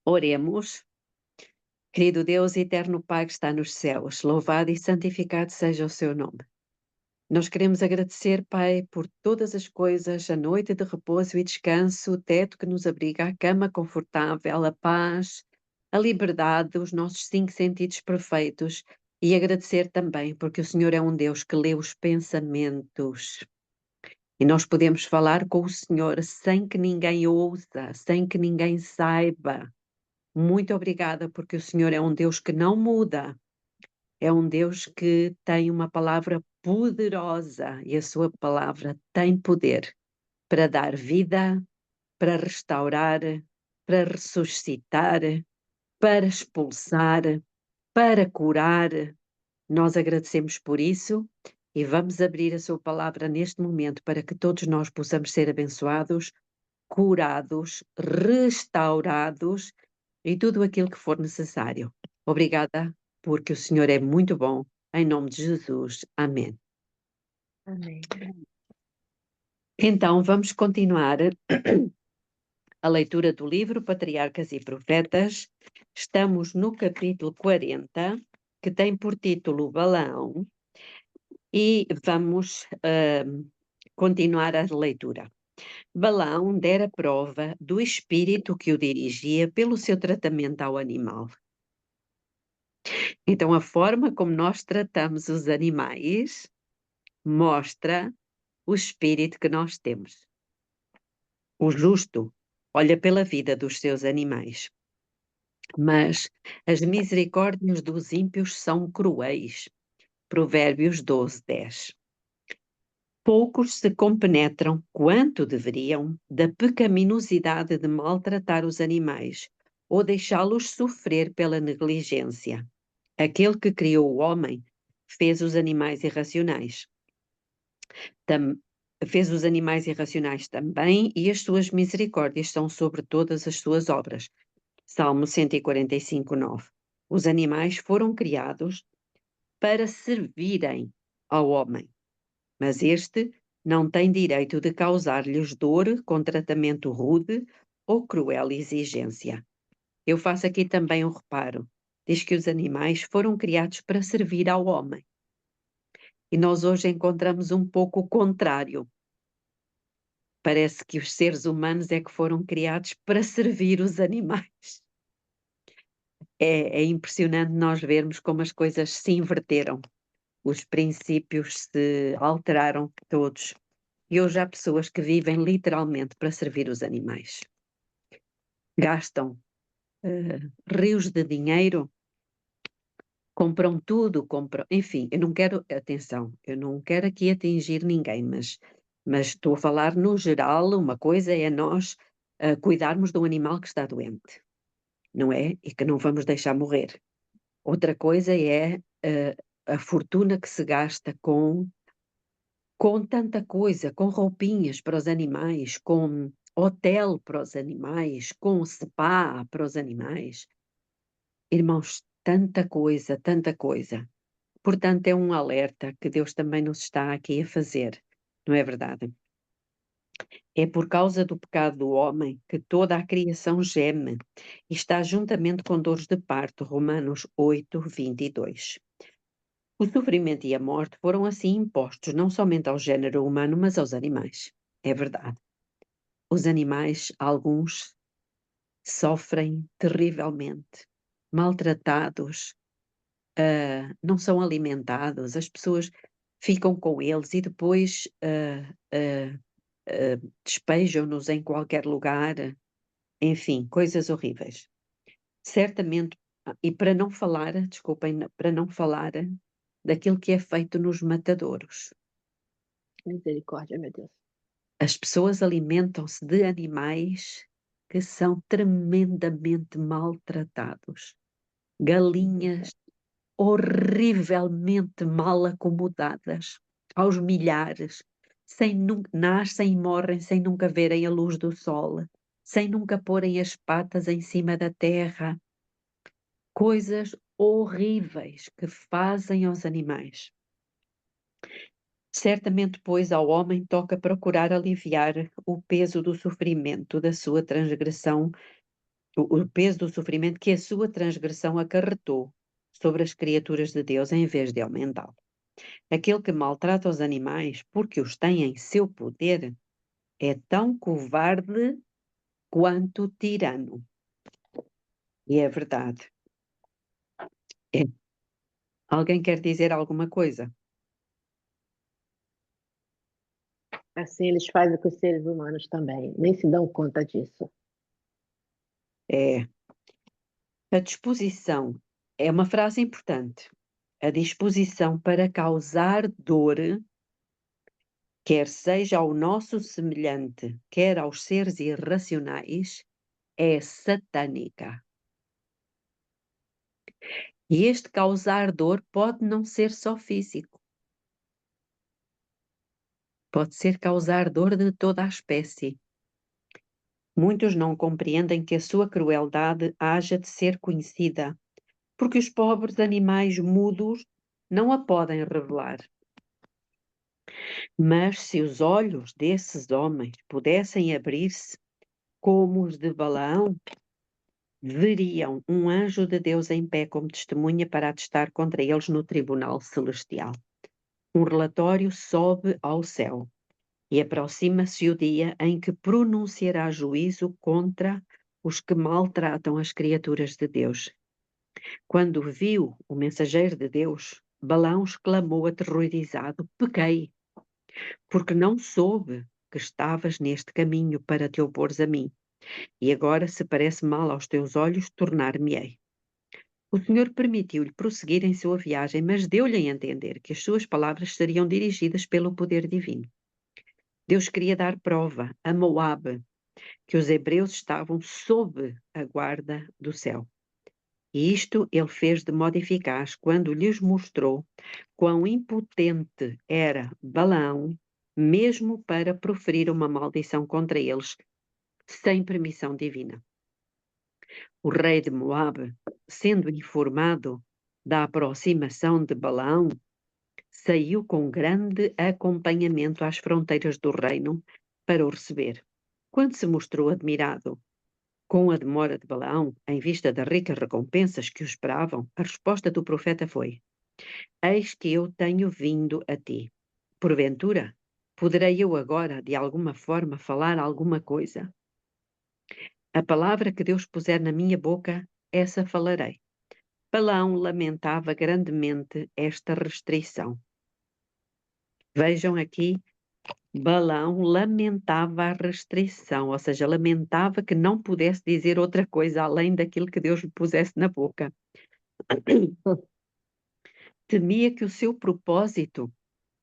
Oremos. Querido Deus, eterno Pai que está nos céus, louvado e santificado seja o seu nome. Nós queremos agradecer, Pai, por todas as coisas, a noite de repouso e descanso, o teto que nos abriga, a cama confortável, a paz, a liberdade, os nossos 5 sentidos perfeitos, e agradecer também porque o Senhor é um Deus que lê os pensamentos. E nós podemos falar com o Senhor sem que ninguém ouça, sem que ninguém saiba. Muito obrigada, porque o Senhor é um Deus que não muda, é um Deus que tem uma palavra poderosa e a sua palavra tem poder para dar vida, para restaurar, para ressuscitar, para expulsar, para curar. Nós agradecemos por isso e vamos abrir a sua palavra neste momento para que todos nós possamos ser abençoados, curados, restaurados e tudo aquilo que for necessário. Obrigada, porque o Senhor é muito bom. Em nome de Jesus. Amém. Amém. Então, vamos continuar a leitura do livro Patriarcas e Profetas. Estamos no capítulo 40, que tem por título Balaão, e vamos continuar a leitura. Balaão dera prova do espírito que o dirigia pelo seu tratamento ao animal. Então, a forma como nós tratamos os animais mostra o espírito que nós temos. O justo olha pela vida dos seus animais, mas as misericórdias dos ímpios são cruéis. Provérbios 12:10. Poucos se compenetram quanto deveriam da pecaminosidade de maltratar os animais ou deixá-los sofrer pela negligência. Aquele que criou o homem fez os animais irracionais. Fez os animais irracionais também, e as suas misericórdias são sobre todas as suas obras. Salmo 145:9. Os animais foram criados para servirem ao homem, mas este não tem direito de causar-lhes dor com tratamento rude ou cruel exigência. Eu faço aqui também um reparo. Diz que os animais foram criados para servir ao homem. E nós hoje encontramos um pouco o contrário. Parece que os seres humanos é que foram criados para servir os animais. É impressionante nós vermos como as coisas se inverteram. Os princípios se alteraram todos. E hoje há pessoas que vivem literalmente para servir os animais. Gastam rios de dinheiro, compram tudo, enfim, eu não quero, atenção, eu não quero aqui atingir ninguém, mas estou a falar no geral. Uma coisa é nós cuidarmos de um animal que está doente, não é? E que não vamos deixar morrer. Outra coisa é a fortuna que se gasta com tanta coisa, com roupinhas para os animais, com hotel para os animais, com spa para os animais. Irmãos, tanta coisa, tanta coisa. Portanto, é um alerta que Deus também nos está aqui a fazer, não é verdade? É por causa do pecado do homem que toda a criação geme e está juntamente com dores de parto. Romanos 8:22. O sofrimento e a morte foram assim impostos não somente ao género humano, mas aos animais. É verdade. Os animais, alguns, sofrem terrivelmente, maltratados, não são alimentados, as pessoas ficam com eles e depois despejam-nos em qualquer lugar, enfim, coisas horríveis. Certamente, e para não falar, desculpem, para não falar daquilo que é feito nos matadouros. Misericórdia, meu Deus. As pessoas alimentam-se de animais que são tremendamente maltratados. Galinhas horrivelmente mal acomodadas, aos milhares, nascem e morrem sem nunca verem a luz do sol, sem nunca porem as patas em cima da terra. Coisas horríveis que fazem aos animais. Certamente, pois, ao homem toca procurar aliviar o peso do sofrimento da sua transgressão, o peso do sofrimento que a sua transgressão acarretou sobre as criaturas de Deus, em vez de aumentá-lo. Aquele que maltrata os animais porque os tem em seu poder é tão covarde quanto tirano. E é verdade. É. Alguém quer dizer alguma coisa? Assim eles fazem com os seres humanos também, nem se dão conta disso. É. A disposição é uma frase importante. A disposição para causar dor, quer seja ao nosso semelhante, quer aos seres irracionais, é satânica. E este causar dor pode não ser só físico. Pode ser causar dor de toda a espécie. Muitos não compreendem que a sua crueldade haja de ser conhecida, porque os pobres animais mudos não a podem revelar. Mas se os olhos desses homens pudessem abrir-se como os de Balaão, veriam um anjo de Deus em pé como testemunha para atestar contra eles no tribunal celestial. Um relatório sobe ao céu e aproxima-se o dia em que pronunciará juízo contra os que maltratam as criaturas de Deus. Quando viu o mensageiro de Deus, Balaão exclamou aterrorizado: pequei, porque não soube que estavas neste caminho para te opores a mim. E agora, se parece mal aos teus olhos, tornar-me-ei. O Senhor permitiu-lhe prosseguir em sua viagem, mas deu-lhe a entender que as suas palavras seriam dirigidas pelo poder divino. Deus queria dar prova a Moabe que os hebreus estavam sob a guarda do céu. E isto ele fez de modo eficaz quando lhes mostrou quão impotente era Balaão, mesmo para proferir uma maldição contra eles, sem permissão divina. O rei de Moabe, sendo informado da aproximação de Balaão, saiu com grande acompanhamento às fronteiras do reino para o receber. Quando se mostrou admirado com a demora de Balaão, em vista das ricas recompensas que o esperavam, a resposta do profeta foi: eis que eu tenho vindo a ti. Porventura, poderei eu agora, de alguma forma, falar alguma coisa? A palavra que Deus puser na minha boca, essa falarei. Balaão lamentava grandemente esta restrição. Vejam aqui, Balaão lamentava a restrição, ou seja, lamentava que não pudesse dizer outra coisa além daquilo que Deus lhe pusesse na boca. Temia que o seu propósito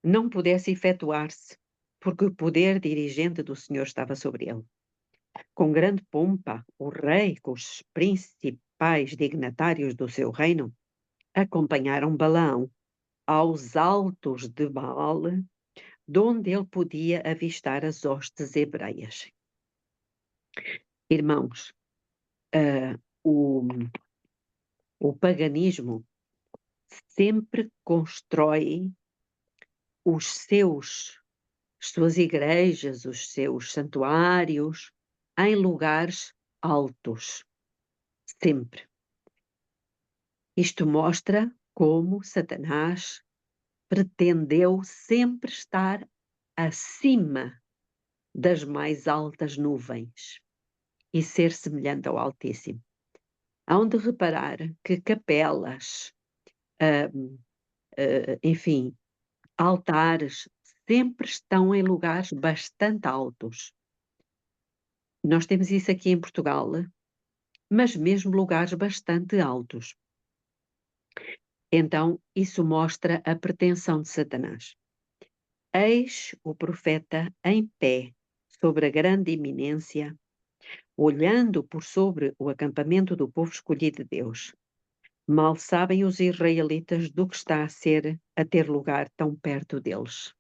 não pudesse efetuar-se, porque o poder dirigente do Senhor estava sobre ele. Com grande pompa, o rei, com os principais dignatários do seu reino, acompanharam Balaão aos altos de Baal, donde ele podia avistar as hostes hebreias. Irmãos, o paganismo sempre constrói as suas igrejas, os seus santuários, em lugares altos. Sempre. Isto mostra como Satanás pretendeu sempre estar acima das mais altas nuvens e ser semelhante ao Altíssimo. Hão de reparar que capelas, enfim, altares, sempre estão em lugares bastante altos. Nós temos isso aqui em Portugal, mas mesmo lugares bastante altos. Então, isso mostra a pretensão de Satanás. Eis o profeta em pé, sobre a grande eminência, olhando por sobre o acampamento do povo escolhido de Deus. Mal sabem os israelitas do que está a ter lugar tão perto deles.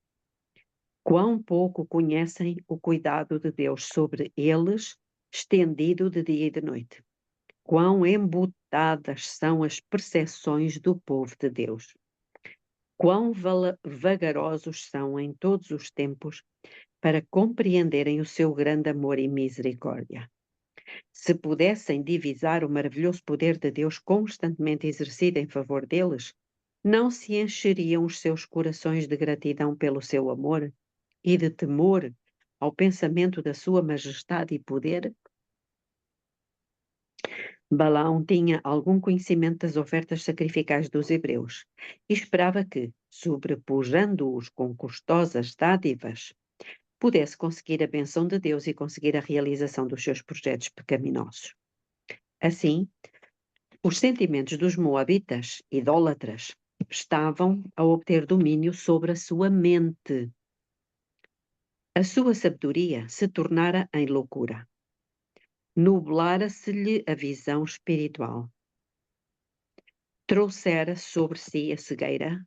Quão pouco conhecem o cuidado de Deus sobre eles, estendido de dia e de noite. Quão embutadas são as percepções do povo de Deus. quão vagarosos são em todos os tempos para compreenderem o seu grande amor e misericórdia. Se pudessem divisar o maravilhoso poder de Deus constantemente exercido em favor deles, não se encheriam os seus corações de gratidão pelo seu amor e de temor ao pensamento da sua majestade e poder? Balaão tinha algum conhecimento das ofertas sacrificais dos hebreus e esperava que, sobrepujando-os com custosas dádivas, pudesse conseguir a bênção de Deus e conseguir a realização dos seus projetos pecaminosos. Assim, os sentimentos dos moabitas, idólatras, estavam a obter domínio sobre a sua mente. A sua sabedoria se tornara em loucura. Nublara-se-lhe a visão espiritual. Trouxera sobre si a cegueira,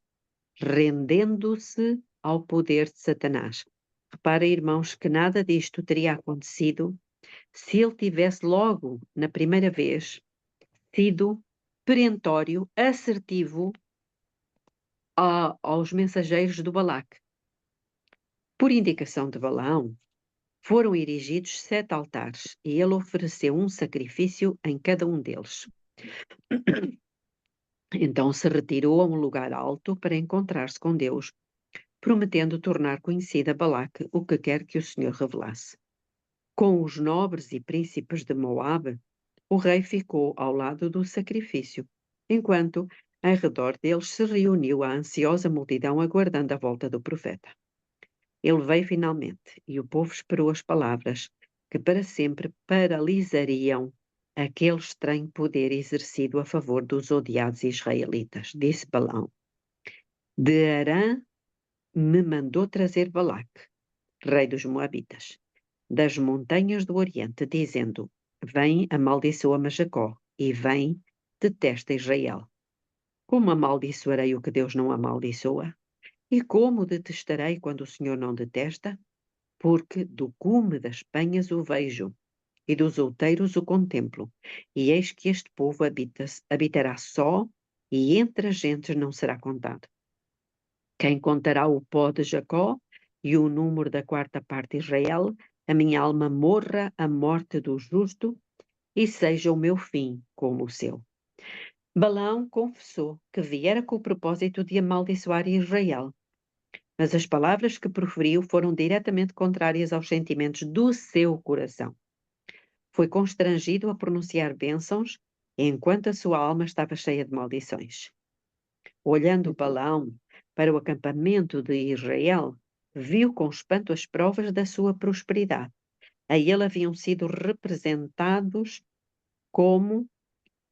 rendendo-se ao poder de Satanás. Repara, irmãos, que nada disto teria acontecido se ele tivesse logo, na primeira vez, sido perentório, assertivo aos mensageiros do Balaque. Por indicação de Balaão, foram erigidos 7 altares e ele ofereceu um sacrifício em cada um deles. Então se retirou a um lugar alto para encontrar-se com Deus, prometendo tornar conhecida a Balaque o que quer que o Senhor revelasse. Com os nobres e príncipes de Moabe, o rei ficou ao lado do sacrifício, enquanto em redor deles se reuniu a ansiosa multidão aguardando a volta do profeta. Ele veio finalmente, e o povo esperou as palavras que para sempre paralisariam aquele estranho poder exercido a favor dos odiados israelitas. Disse Balaão: de Arã me mandou trazer Balaque, rei dos Moabitas, das montanhas do Oriente, dizendo: vem, amaldiçoa-me Jacó, e vem, detesta Israel. Como amaldiçoarei o que Deus não amaldiçoa? E como detestarei quando o Senhor não detesta? Porque do cume das penhas o vejo, e dos outeiros o contemplo, e eis que este povo habitará só, e entre as gentes não será contado. Quem contará o pó de Jacó e o número da 4ª parte de Israel? A minha alma morra a morte do justo, e seja o meu fim como o seu. Balaão confessou que viera com o propósito de amaldiçoar Israel, mas as palavras que proferiu foram diretamente contrárias aos sentimentos do seu coração. Foi constrangido a pronunciar bênçãos, enquanto a sua alma estava cheia de maldições. Olhando Balaão para o acampamento de Israel, viu com espanto as provas da sua prosperidade. A ele haviam sido representados como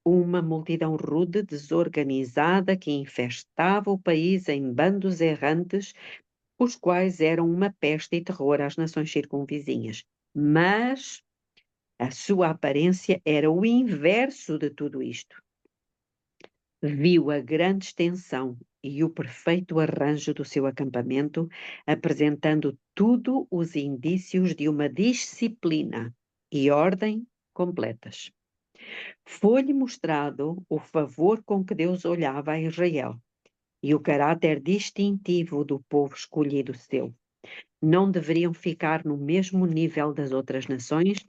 uma multidão rude, desorganizada, que infestava o país em bandos errantes, os quais eram uma peste e terror às nações circunvizinhas. Mas a sua aparência era o inverso de tudo isto. Viu a grande extensão e o perfeito arranjo do seu acampamento, apresentando tudo os indícios de uma disciplina e ordem completas. Foi-lhe mostrado o favor com que Deus olhava a Israel e o caráter distintivo do povo escolhido seu. Não deveriam ficar no mesmo nível das outras nações,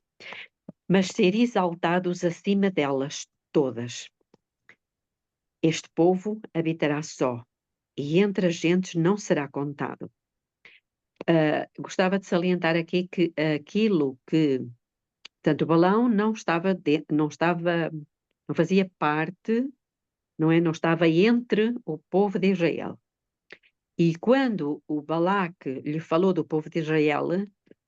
mas ser exaltados acima delas todas. Este povo habitará só, e entre as gentes não será contado. Gostava de salientar aqui que aquilo que, portanto, Balaão não fazia parte, não estava entre o povo de Israel. E quando o Balaque lhe falou do povo de Israel,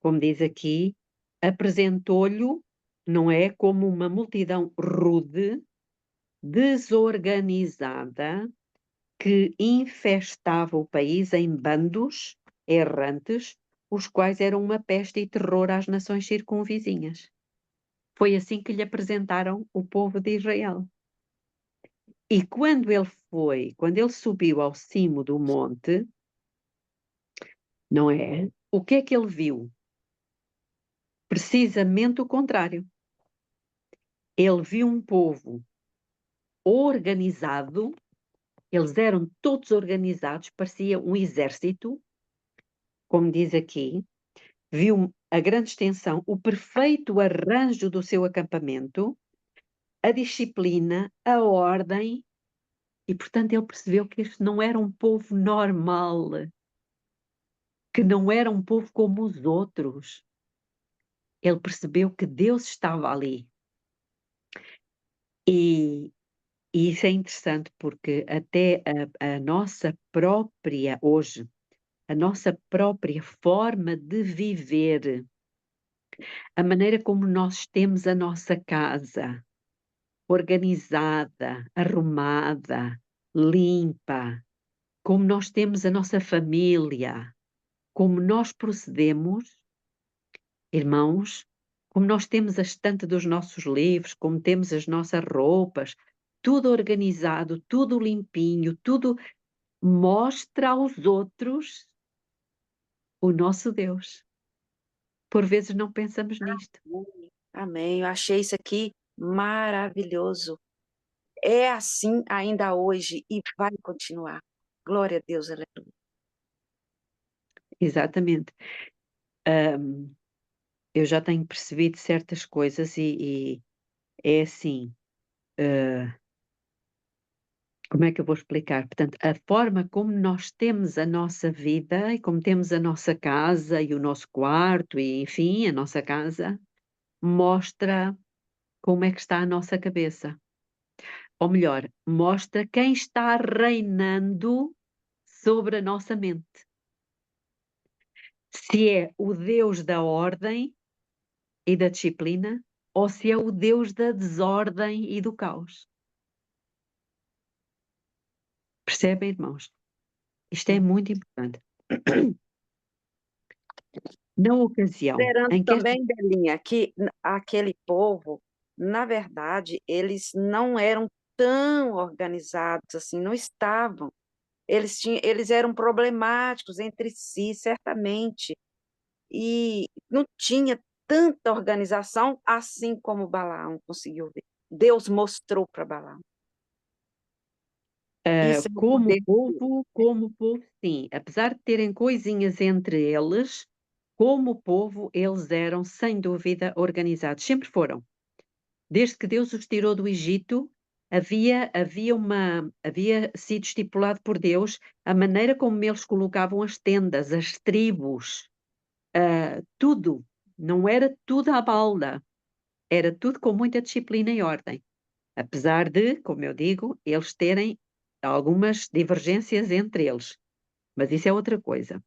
como diz aqui, apresentou-lhe, não é, como uma multidão rude, desorganizada, que infestava o país em bandos errantes, os quais eram uma peste e terror às nações circunvizinhas. Foi assim que lhe apresentaram o povo de Israel. E quando ele subiu ao cimo do monte, não é? O que é que ele viu? Precisamente o contrário. Ele viu um povo organizado Eles eram todos organizados, parecia um exército, como diz aqui. Viu a grande extensão, o perfeito arranjo do seu acampamento, a disciplina, a ordem, e portanto ele percebeu que este não era um povo normal, que não era um povo como os outros. Ele percebeu que Deus estava ali. E isso é interessante porque até a nossa própria, hoje, a nossa própria forma de viver, a maneira como nós temos a nossa casa, organizada, arrumada, limpa, como nós temos a nossa família, como nós procedemos, irmãos, como nós temos a estante dos nossos livros, como temos as nossas roupas, tudo organizado, tudo limpinho, tudo mostra aos outros o nosso Deus. Por vezes não pensamos nisto. Amém. Eu achei isso aqui maravilhoso. É assim ainda hoje e vai continuar. Glória a Deus, aleluia. Exatamente. Eu já tenho percebido certas coisas e é assim, como é que eu vou explicar? Portanto, a forma como nós temos a nossa vida e como temos a nossa casa e o nosso quarto e, enfim, a nossa casa, mostra como é que está a nossa cabeça. Ou melhor, mostra quem está reinando sobre a nossa mente. Se é o Deus da ordem e da disciplina ou se é o Deus da desordem e do caos. Percebem, irmãos? Isto é muito importante. Na ocasião Considerando em que esta... também, Belinha, que aquele povo, na verdade, eles não eram tão organizados assim, não estavam. Eles eram problemáticos entre si, certamente, e não tinha tanta organização assim como Balaão conseguiu ver. Deus mostrou para Balaão. Isso é o poder de Deus. como povo, sim, apesar de terem coisinhas entre eles, como povo, eles eram, sem dúvida, organizados. Sempre foram. Desde que Deus os tirou do Egito, havia sido estipulado por Deus a maneira como eles colocavam as tendas, as tribos, tudo. Não era tudo à balda. Era tudo com muita disciplina e ordem. Apesar de, como eu digo, eles terem algumas divergências entre eles. Mas isso é outra coisa.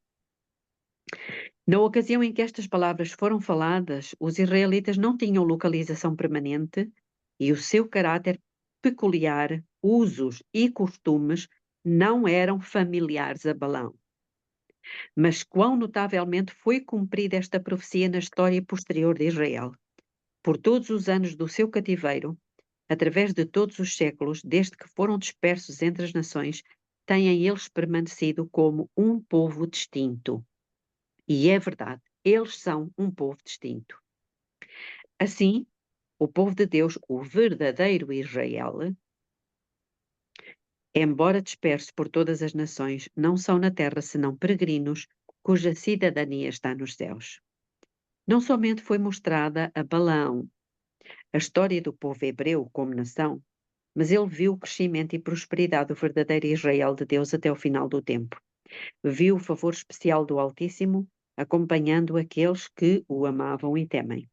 Na ocasião em que estas palavras foram faladas, os israelitas não tinham localização permanente e o seu caráter peculiar, usos e costumes não eram familiares a Balaão. Mas quão notavelmente foi cumprida esta profecia na história posterior de Israel. Por todos os anos do seu cativeiro, através de todos os séculos, desde que foram dispersos entre as nações, têm eles permanecido como um povo distinto. E é verdade, eles são um povo distinto. Assim, o povo de Deus, o verdadeiro Israel, embora disperso por todas as nações, não são na terra senão peregrinos, cuja cidadania está nos céus. Não somente foi mostrada a Balaão a história do povo hebreu como nação, mas ele viu o crescimento e prosperidade do verdadeiro Israel de Deus até o final do tempo. Viu o favor especial do Altíssimo, acompanhando aqueles que o amavam e temem.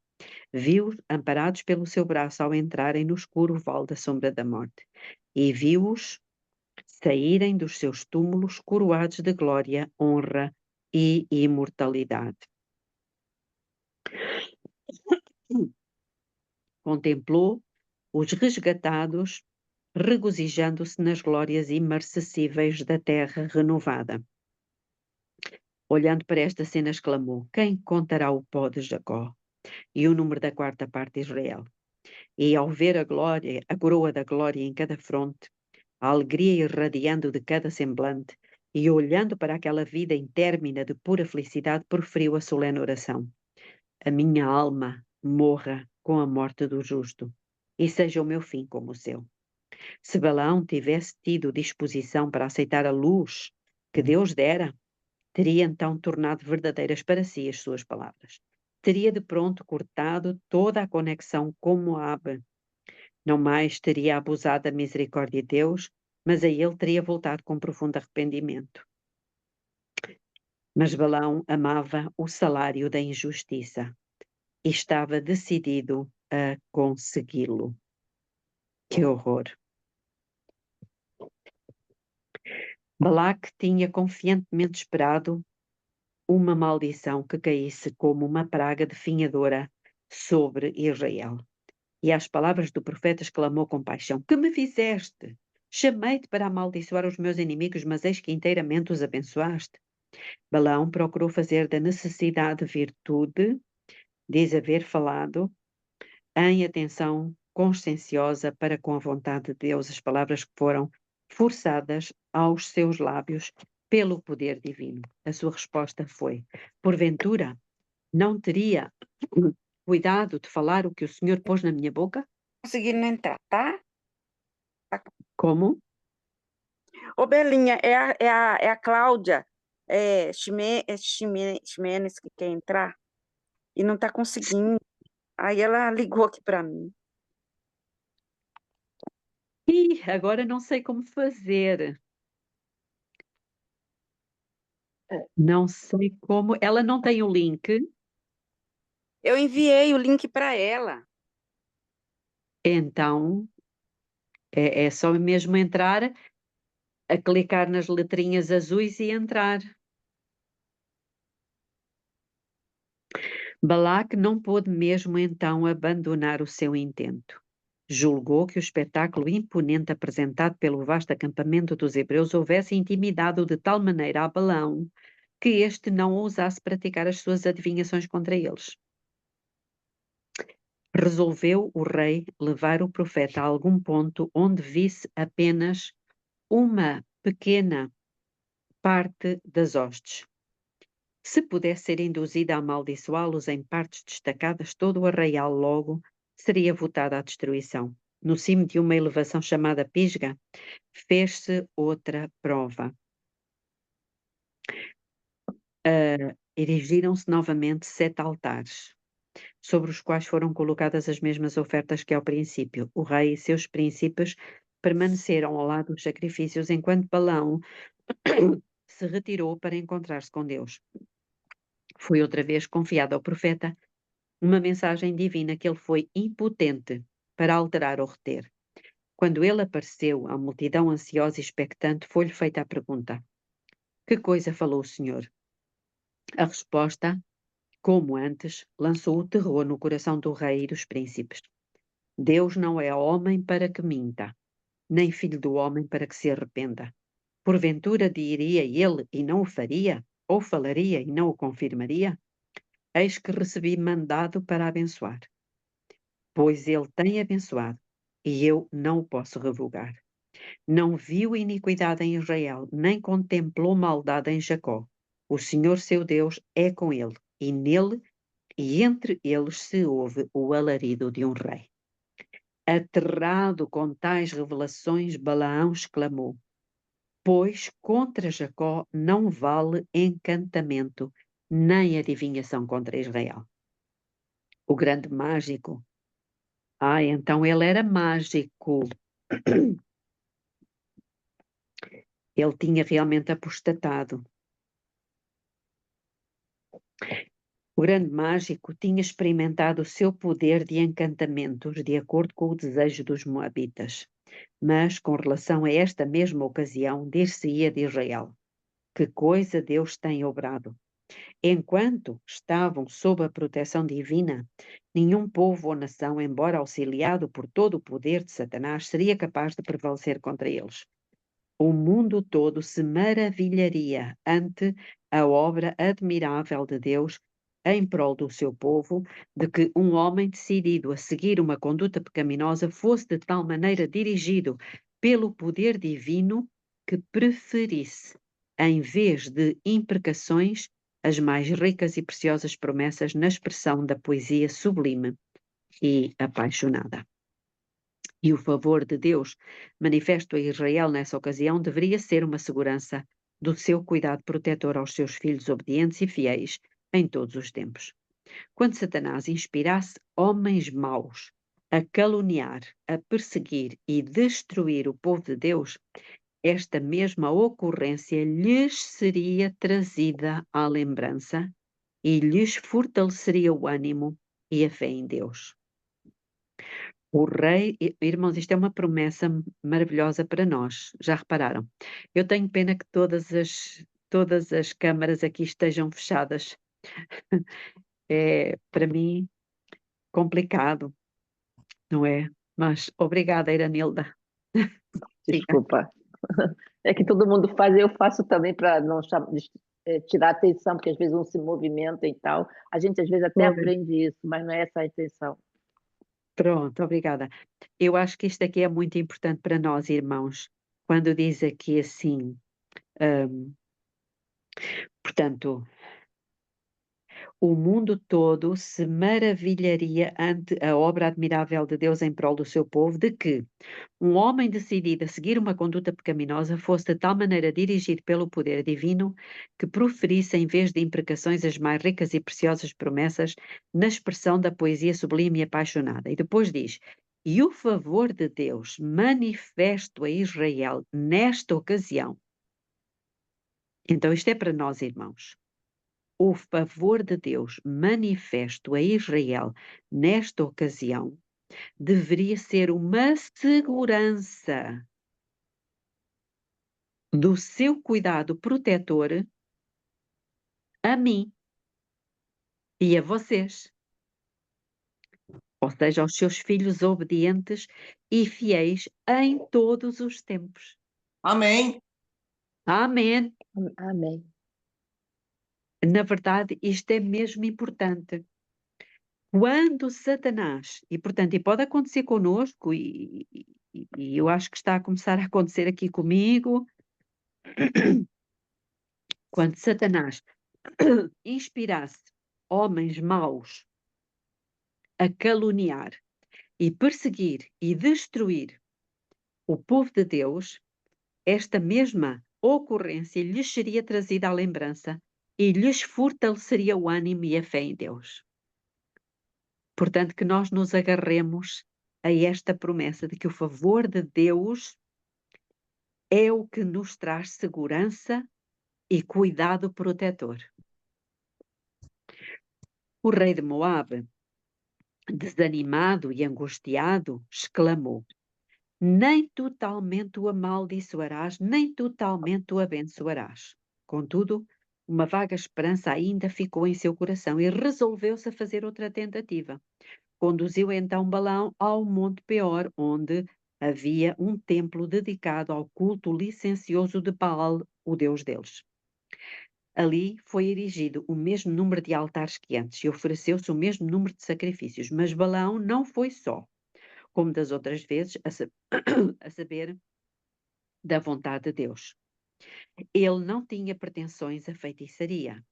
Viu-os amparados pelo seu braço ao entrarem no escuro vale da sombra da morte. E viu-os saírem dos seus túmulos coroados de glória, honra e imortalidade. Contemplou os resgatados, regozijando-se nas glórias imarcessíveis da terra renovada. Olhando para esta cena, exclamou: quem contará o pó de Jacó e o número da quarta parte de Israel? E ao ver a glória, a coroa da glória em cada fronte, a alegria irradiando de cada semblante, e olhando para aquela vida intérmina de pura felicidade, proferiu a solene oração: a minha alma morra com a morte do justo, e seja o meu fim como o seu. Se Balaão tivesse tido disposição para aceitar a luz que Deus dera, teria então tornado verdadeiras para si as suas palavras. Teria de pronto cortado toda a conexão com Moabe. Não mais teria abusado da misericórdia de Deus, mas a ele teria voltado com profundo arrependimento. Mas Balaão amava o salário da injustiça e estava decidido a consegui-lo. Que horror! Balaque tinha confiantemente esperado uma maldição que caísse como uma praga definhadora sobre Israel. E às palavras do profeta exclamou com paixão: Que me fizeste? Chamei-te para amaldiçoar os meus inimigos, mas eis que inteiramente os abençoaste. Balaão procurou fazer da necessidade virtude, diz haver falado, em atenção conscienciosa para com a vontade de Deus, as palavras que foram forçadas aos seus lábios pelo poder divino. A sua resposta foi: porventura, não teria cuidado de falar o que o Senhor pôs na minha boca? Conseguindo entrar, tá? Como? Ô, Belinha, é a Cláudia Ximenes que quer entrar e não está conseguindo. Aí ela ligou aqui para mim. Ih, agora não sei como fazer. Não sei como. Ela não tem o link, Eu enviei o link para ela. então é só mesmo entrar, a clicar nas letrinhas azuis e entrar. Balaque não pôde mesmo então abandonar o seu intento. Julgou que o espetáculo imponente apresentado pelo vasto acampamento dos hebreus houvesse intimidado de tal maneira a Balaão que este não ousasse praticar as suas adivinhações contra eles. Resolveu o rei levar o profeta a algum ponto onde visse apenas uma pequena parte das hostes. Se pudesse ser induzida a amaldiçoá-los em partes destacadas, todo o arraial logo seria votado à destruição. No cimo de uma elevação chamada Pisga, fez-se outra prova. Erigiram-se novamente 7 altares, sobre os quais foram colocadas as mesmas ofertas que ao princípio. O rei e seus príncipes permaneceram ao lado dos sacrifícios, enquanto Balaão se retirou para encontrar-se com Deus. Foi outra vez confiada ao profeta uma mensagem divina que ele foi impotente para alterar ou reter. Quando ele apareceu à multidão ansiosa e expectante, foi-lhe feita a pergunta: Que coisa falou o Senhor? A resposta, como antes, lançou o terror no coração do rei e dos príncipes. Deus não é homem para que minta, nem filho do homem para que se arrependa. Porventura diria ele e não o faria? Ou falaria e não o confirmaria? Eis que recebi mandado para abençoar. Pois ele tem abençoado, e eu não o posso revogar. Não viu iniquidade em Israel, nem contemplou maldade em Jacó. O Senhor seu Deus é com ele, e nele e entre eles se ouve o alarido de um rei. Aterrado com tais revelações, Balaão exclamou: Pois contra Jacó não vale encantamento, nem adivinhação contra Israel. O grande mágico. Então ele era mágico. Ele tinha realmente apostatado. O grande mágico tinha experimentado o seu poder de encantamentos de acordo com o desejo dos moabitas. Mas, com relação a esta mesma ocasião, dir-se-ia de Israel: Que coisa Deus tem obrado! Enquanto estavam sob a proteção divina, nenhum povo ou nação, embora auxiliado por todo o poder de Satanás, seria capaz de prevalecer contra eles. O mundo todo se maravilharia ante a obra admirável de Deus em prol do seu povo, de que um homem decidido a seguir uma conduta pecaminosa fosse de tal maneira dirigido pelo poder divino que preferisse, em vez de imprecações, as mais ricas e preciosas promessas na expressão da poesia sublime e apaixonada. E o favor de Deus manifesto a Israel nessa ocasião deveria ser uma segurança do seu cuidado protetor aos seus filhos obedientes e fiéis em todos os tempos. Quando Satanás inspirasse homens maus a caluniar, a perseguir e destruir o povo de Deus, esta mesma ocorrência lhes seria trazida à lembrança e lhes fortaleceria o ânimo e a fé em Deus. O rei, irmãos, isto é uma promessa maravilhosa para nós, já repararam? Eu tenho pena que todas as câmaras aqui estejam fechadas. É, para mim, complicado, não é? Mas obrigada, Iranilda. Diga. Desculpa. É que todo mundo faz, eu faço também para não tirar a atenção, porque às vezes não se movimenta e tal. A gente às vezes até aprende isso, mas não é essa a intenção. Pronto, obrigada. Eu acho que isto aqui é muito importante para nós, irmãos, quando diz aqui assim, portanto, o mundo todo se maravilharia ante a obra admirável de Deus em prol do seu povo, de que um homem decidido a seguir uma conduta pecaminosa fosse de tal maneira dirigido pelo poder divino que proferisse, em vez de imprecações, as mais ricas e preciosas promessas na expressão da poesia sublime e apaixonada. E depois diz: e o favor de Deus manifesto a Israel nesta ocasião. Então, isto é para nós, irmãos. O favor de Deus manifesto a Israel nesta ocasião deveria ser uma segurança do seu cuidado protetor a mim e a vocês, ou seja, aos seus filhos obedientes e fiéis em todos os tempos. Amém. Amém. Amém. Na verdade, isto é mesmo importante. Quando Satanás, e portanto, e pode acontecer conosco, e eu acho que está a começar a acontecer aqui comigo, quando Satanás inspirasse homens maus a caluniar e perseguir e destruir o povo de Deus, esta mesma ocorrência lhes seria trazida à lembrança e lhes fortaleceria o ânimo e a fé em Deus. Portanto, que nós nos agarremos a esta promessa de que o favor de Deus é o que nos traz segurança e cuidado protetor. O rei de Moabe, desanimado e angustiado, exclamou: nem totalmente o amaldiçoarás, nem totalmente o abençoarás. Contudo, uma vaga esperança ainda ficou em seu coração e resolveu-se a fazer outra tentativa. Conduziu então Balaão ao Monte Peor, onde havia um templo dedicado ao culto licencioso de Baal, o deus deles. Ali foi erigido o mesmo número de altares que antes e ofereceu-se o mesmo número de sacrifícios, mas Balaão não foi só, como das outras vezes, a saber da vontade de Deus. Ele não tinha pretensões à feitiçaria,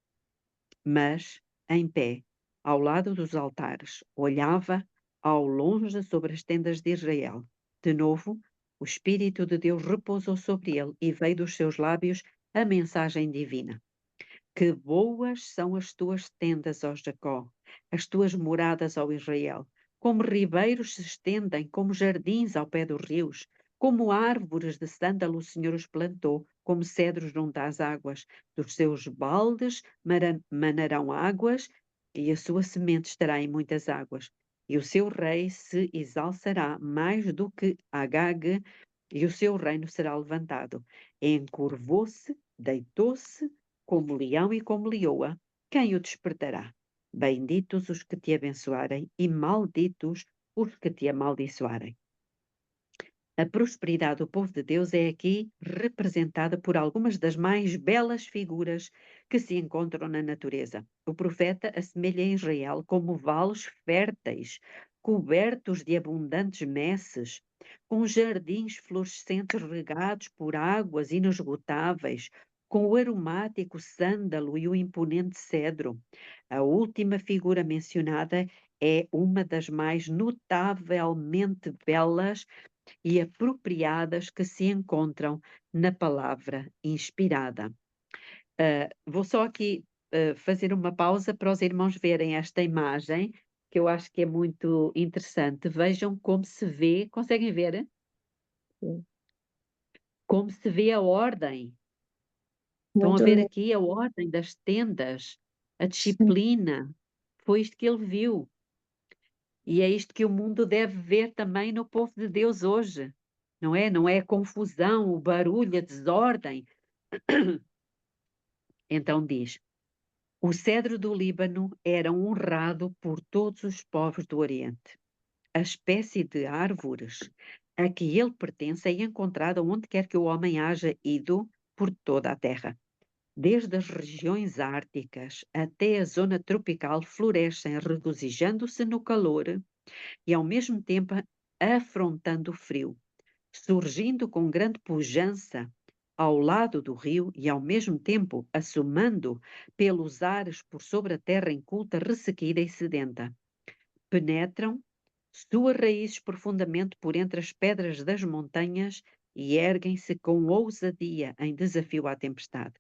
mas, em pé, ao lado dos altares, olhava ao longe sobre as tendas de Israel. De novo, o Espírito de Deus repousou sobre ele e veio dos seus lábios a mensagem divina. Que boas são as tuas tendas, ó Jacó, as tuas moradas, ó Israel. Como ribeiros se estendem, como jardins ao pé dos rios, como árvores de sândalo o Senhor os plantou, como cedros junto às águas. Dos seus baldes manarão águas, e a sua semente estará em muitas águas. E o seu rei se exalçará mais do que Agag, e o seu reino será levantado. Encurvou-se, deitou-se, como leão e como leoa, quem o despertará? Benditos os que te abençoarem e malditos os que te amaldiçoarem. A prosperidade do povo de Deus é aqui representada por algumas das mais belas figuras que se encontram na natureza. O profeta assemelha Israel como vales férteis, cobertos de abundantes messes, com jardins florescentes regados por águas inesgotáveis, com o aromático sândalo e o imponente cedro. A última figura mencionada é uma das mais notavelmente belas e apropriadas que se encontram na palavra inspirada. Vou só aqui fazer uma pausa para os irmãos verem esta imagem, que eu acho que é muito interessante. Vejam como se vê, conseguem ver? Sim. Como se vê a ordem. Estão a Muito ver lindo. aqui a ordem das tendas, a Sim. disciplina. Foi isto que ele viu. E é isto que o mundo deve ver também no povo de Deus hoje. Não é? Não é a confusão, o barulho, a desordem. Então diz: o cedro do Líbano era honrado por todos os povos do Oriente. A espécie de árvores a que ele pertence é encontrada onde quer que o homem haja ido por toda a terra. Desde as regiões árticas até a zona tropical, florescem regozijando-se no calor e, ao mesmo tempo, afrontando o frio, surgindo com grande pujança ao lado do rio e, ao mesmo tempo, assomando pelos ares por sobre a terra inculta, ressequida e sedenta. Penetram suas raízes profundamente por entre as pedras das montanhas e erguem-se com ousadia em desafio à tempestade.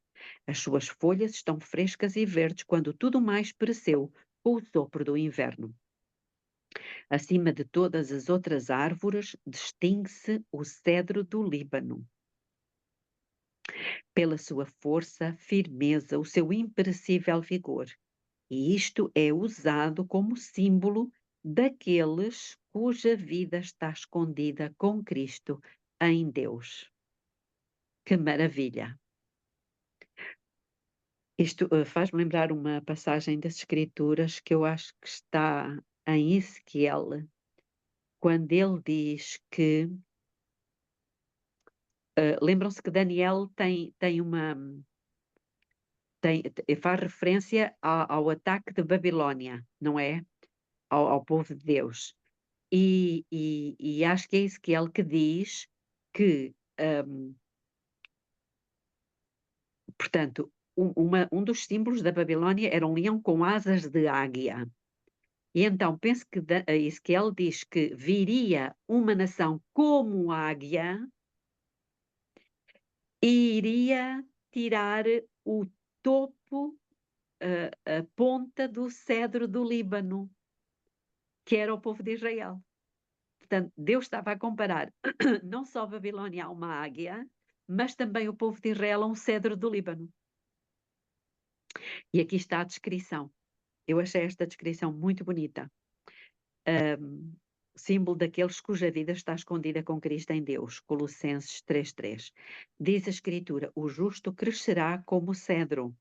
As suas folhas estão frescas e verdes quando tudo mais pereceu com o sopro do inverno. Acima de todas as outras árvores, distingue-se o cedro do Líbano. Pela sua força, firmeza, o seu imperecível vigor. E isto é usado como símbolo daqueles cuja vida está escondida com Cristo em Deus. Que maravilha! Isto faz-me lembrar uma passagem das Escrituras que eu acho que está em Ezequiel, quando ele diz que lembram-se que Daniel faz referência ao ataque de Babilónia, não é? Ao povo de Deus. E acho que é Ezequiel que diz que, portanto, um dos símbolos da Babilónia era um leão com asas de águia. E então penso que Ezequiel diz que viria uma nação como águia e iria tirar o topo, a ponta do cedro do Líbano, que era o povo de Israel. Portanto, Deus estava a comparar não só a Babilónia a uma águia, mas também o povo de Israel a um cedro do Líbano. E aqui está a descrição. Eu achei esta descrição muito bonita. Símbolo daqueles cuja vida está escondida com Cristo em Deus. Colossenses 3:3. Diz a Escritura: o justo crescerá como o cedro.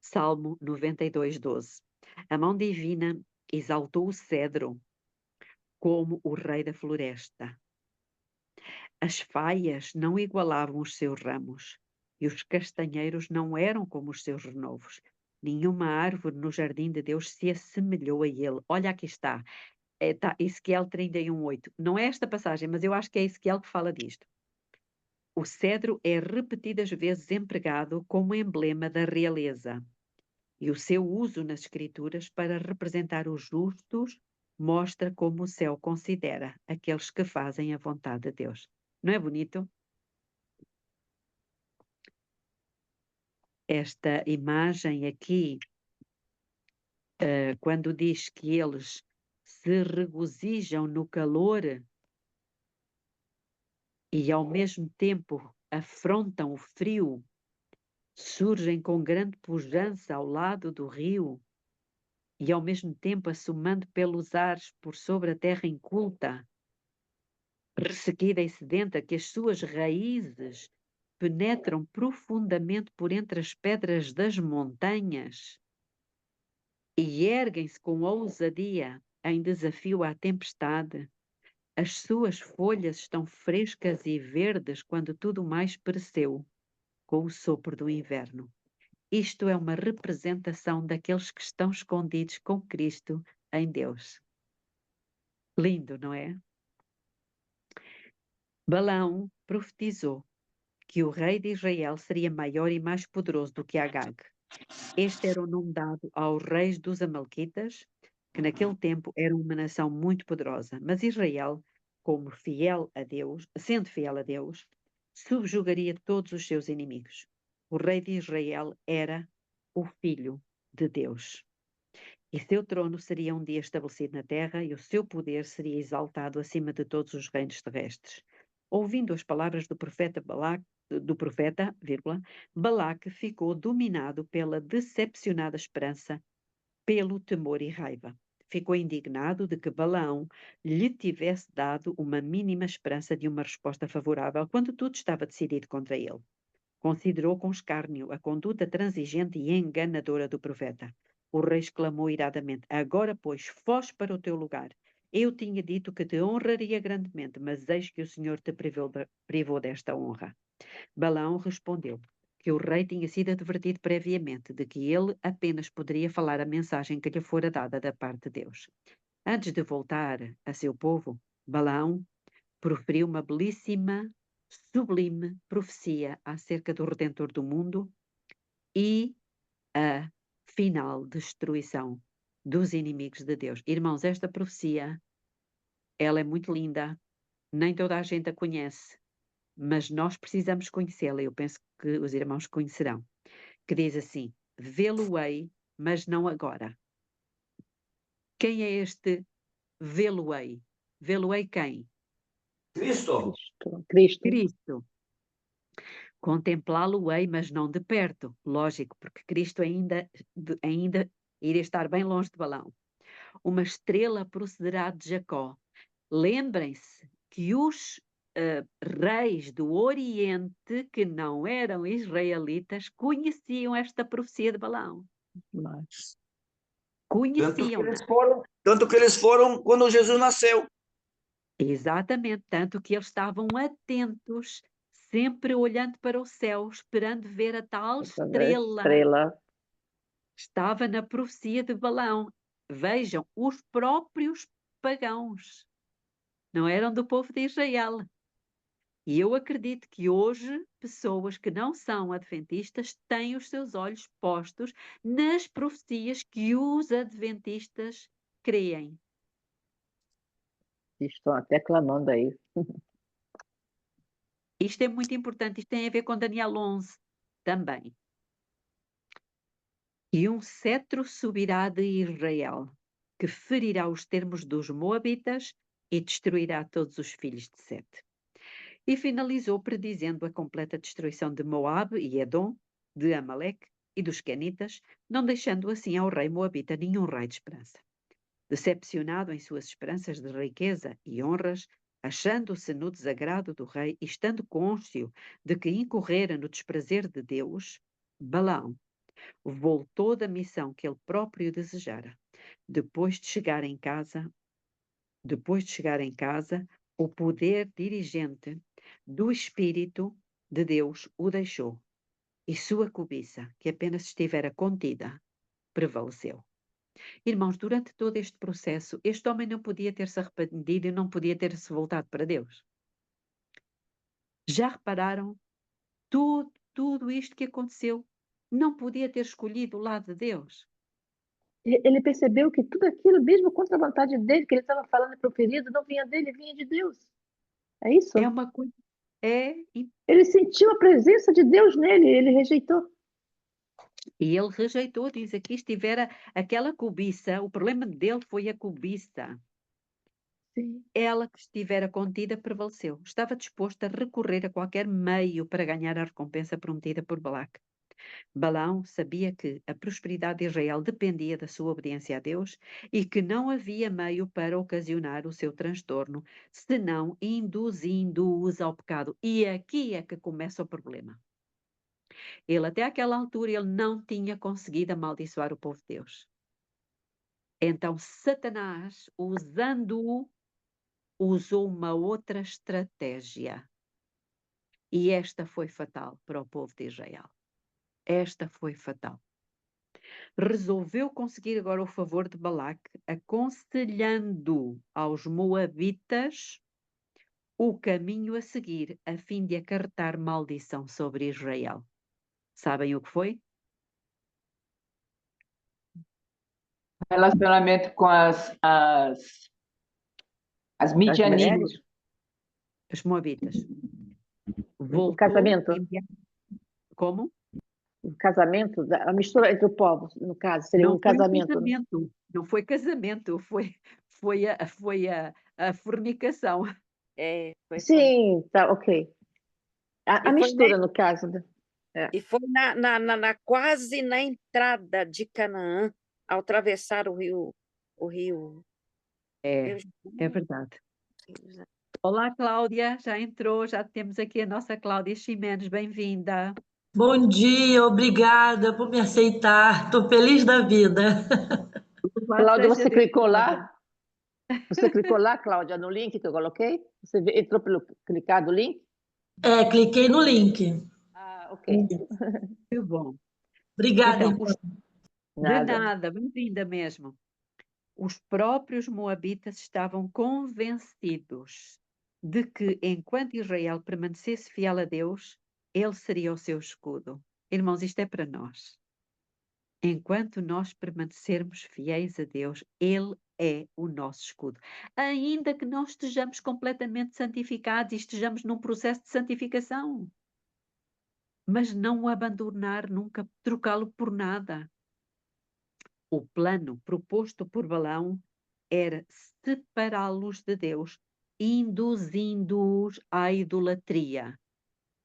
Salmo 92:12. A mão divina exaltou o cedro como o rei da floresta. As faias não igualavam os seus ramos, e os castanheiros não eram como os seus renovos. Nenhuma árvore no jardim de Deus se assemelhou a ele. Olha, aqui está. Tá, Ezequiel 31:8. Não é esta passagem, mas eu acho que é Ezequiel que fala disto. O cedro é repetidas vezes empregado como emblema da realeza. E o seu uso nas Escrituras para representar os justos mostra como o céu considera aqueles que fazem a vontade de Deus. Não é bonito? Esta imagem aqui, quando diz que eles se regozijam no calor e ao mesmo tempo afrontam o frio, surgem com grande pujança ao lado do rio e ao mesmo tempo assomando pelos ares por sobre a terra inculta, ressequida e sedenta, que as suas raízes penetram profundamente por entre as pedras das montanhas e erguem-se com ousadia em desafio à tempestade. As suas folhas estão frescas e verdes quando tudo mais pereceu com o sopro do inverno. Isto é uma representação daqueles que estão escondidos com Cristo em Deus. Lindo, não é? Balaão profetizou que o rei de Israel seria maior e mais poderoso do que Agag. Este era o nome dado aos reis dos Amalequitas, que naquele tempo era uma nação muito poderosa, mas Israel, como fiel a Deus, sendo fiel a Deus, subjugaria todos os seus inimigos. O rei de Israel era o filho de Deus. E seu trono seria um dia estabelecido na terra e o seu poder seria exaltado acima de todos os reinos terrestres. Ouvindo as palavras do profeta Balaque ficou dominado pela decepcionada esperança, pelo temor e raiva. Ficou indignado de que Balaão lhe tivesse dado uma mínima esperança de uma resposta favorável quando tudo estava decidido contra ele. Considerou com escárnio a conduta transigente e enganadora do profeta. O rei exclamou iradamente: agora, pois, foge para o teu lugar. Eu tinha dito que te honraria grandemente, mas eis que o Senhor te privou desta honra. Balaão respondeu que o rei tinha sido advertido previamente de que ele apenas poderia falar a mensagem que lhe fora dada da parte de Deus. Antes de voltar a seu povo, Balaão proferiu uma belíssima, sublime profecia acerca do Redentor do mundo e a final destruição dos inimigos de Deus. Irmãos, esta profecia, ela é muito linda, nem toda a gente a conhece, mas nós precisamos conhecê-la. Eu penso que os irmãos conhecerão. Que diz assim: vê-lo-ei, mas não agora. Quem é este vê-lo-ei? Vê-lo-ei quem? Cristo. Cristo. Cristo. Contemplá-lo-ei, mas não de perto. Lógico, porque Cristo ainda iria estar bem longe de Balaão. Uma estrela procederá de Jacó. Lembrem-se que os reis do Oriente, que não eram israelitas, conheciam esta profecia de Balaão. Mas... Conheciam. Tanto que eles foram quando Jesus nasceu. Exatamente, tanto que eles estavam atentos, sempre olhando para o céu, esperando ver a tal estrela. Estava na profecia de Balaão. Vejam, os próprios pagãos não eram do povo de Israel. E eu acredito que hoje pessoas que não são adventistas têm os seus olhos postos nas profecias que os adventistas creem. Estão até clamando aí. Isto é muito importante, isto tem a ver com Daniel 11 também. E um cetro subirá de Israel, que ferirá os termos dos moabitas e destruirá todos os filhos de Sete. E finalizou predizendo a completa destruição de Moabe e Edom, de Amaleque e dos Quenitas, não deixando assim ao rei moabita nenhum raio de esperança. Decepcionado em suas esperanças de riqueza e honras, achando-se no desagrado do rei e estando cônscio de que incorrera no desprazer de Deus, Balaão voltou da missão que ele próprio desejara. Depois de chegar em casa, o poder dirigente do Espírito de Deus o deixou, e sua cobiça, que apenas estivera contida, prevaleceu. Irmãos, durante todo este processo, este homem não podia ter-se arrependido e não podia ter-se voltado para Deus. Já repararam? Tudo isto que aconteceu, não podia ter escolhido o lado de Deus. Ele percebeu que tudo aquilo, mesmo contra a vontade dele, que ele estava falando e proferido, não vinha dele, vinha de Deus. É isso? É uma coisa. Ele sentiu a presença de Deus nele, ele rejeitou. E ele rejeitou, diz aqui, estivera aquela cobiça, o problema dele foi a cobiça. Sim. Ela que estivera contida prevaleceu. Estava disposto a recorrer a qualquer meio para ganhar a recompensa prometida por Balaque. Balaão sabia que a prosperidade de Israel dependia da sua obediência a Deus e que não havia meio para ocasionar o seu transtorno, senão induzindo-os ao pecado. E aqui é que começa o problema. Ele, até aquela altura, ele não tinha conseguido amaldiçoar o povo de Deus. Então, Satanás, usando-o, usou uma outra estratégia. E esta foi fatal para o povo de Israel. Esta foi fatal. Resolveu conseguir agora o favor de Balaque, aconselhando aos moabitas o caminho a seguir, a fim de acarretar maldição sobre Israel. Sabem o que foi? Relacionamento com as midianitas. mulheres, as moabitas. O Voltou casamento. Como? O casamento, a mistura entre os povos, no caso, seria Não um foi um casamento. Né? casamento, não foi casamento, foi a fornicação. Foi Sim, tá, ok. A E foi mistura, no caso. Né? E foi quase na entrada de Canaã, ao atravessar o rio. É Jordão. verdade. Olá, Cláudia, já entrou, já temos aqui a nossa Cláudia Ximenes, bem-vinda. Bom dia, obrigada por me aceitar. Estou feliz da vida. Louvado Cláudia, seja você Deus, clicou Cláudia. lá? Você clicou lá, Cláudia, no link que eu coloquei? Você entrou pelo clicar do link? Cliquei no link. Ok. Que bom. Obrigada. Então, de Nada. nada, bem-vinda mesmo. Os próprios moabitas estavam convencidos de que, enquanto Israel permanecesse fiel a Deus, ele seria o seu escudo. Irmãos, isto é para nós. Enquanto nós permanecermos fiéis a Deus, ele é o nosso escudo. Ainda que nós estejamos completamente santificados e estejamos num processo de santificação. Mas não o abandonar nunca, trocá-lo por nada. O plano proposto por Balaão era separá-los de Deus, induzindo-os à idolatria.